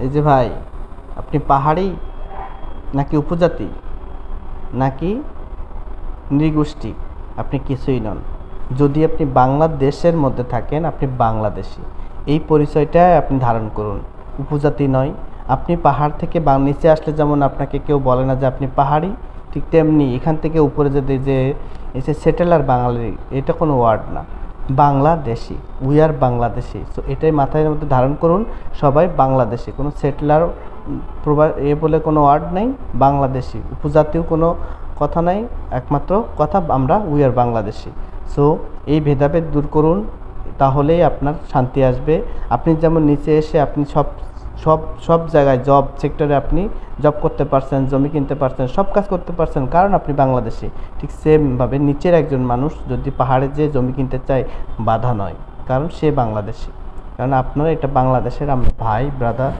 এই যে ভাই, আপনি পাহাড়ি নাকি উপজাতি নাকি নৃগোষ্ঠী? আপনি কিছুই নন। যদি আপনি বাংলাদেশের মধ্যে থাকেন, আপনি বাংলাদেশি। এই পরিচয়টা আপনি ধারণ করুন। উপজাতি নয়। আপনি পাহাড় থেকে নিচে আসলে যেমন আপনাকে কেউ বলে না যে আপনি পাহাড়ি, ঠিক তেমনি এখান থেকে উপরে যেতে যে এসে সেটেলার বাঙালি, এটা কোনো ওয়ার্ড না। Bangladeshi, we are Bangladeshi. So এটাই মাথায় মধ্যে ধারণ করুন। সবাই বাংলাদেশি, কোনো সেটেলার বলে কোনো ওয়ার্ড নেই। বাংলাদেশি, উপজাতীয় কোনো কথা নাই। একমাত্র কথা আমরা উই আর বাংলাদেশি। সো এই ভেদাভেদ দূর করুন, তাহলেই আপনার শান্তি আসবে। আপনি যেমন নিচে এসে আপনি সব সব সব জায়গায় জব সেক্টরে আপনি জব করতে পারছেন, জমি কিনতে পারছেন, সব কাজ করতে পারছেন, কারণ আপনি বাংলাদেশি। ঠিক সেমভাবে নিচের একজন মানুষ যদি পাহাড়ে যেয়ে জমি কিনতে চায়, বাধা নয়, কারণ সে বাংলাদেশি। কারণ আপনারা এটা বাংলাদেশের, আমরা ভাই ব্রাদার।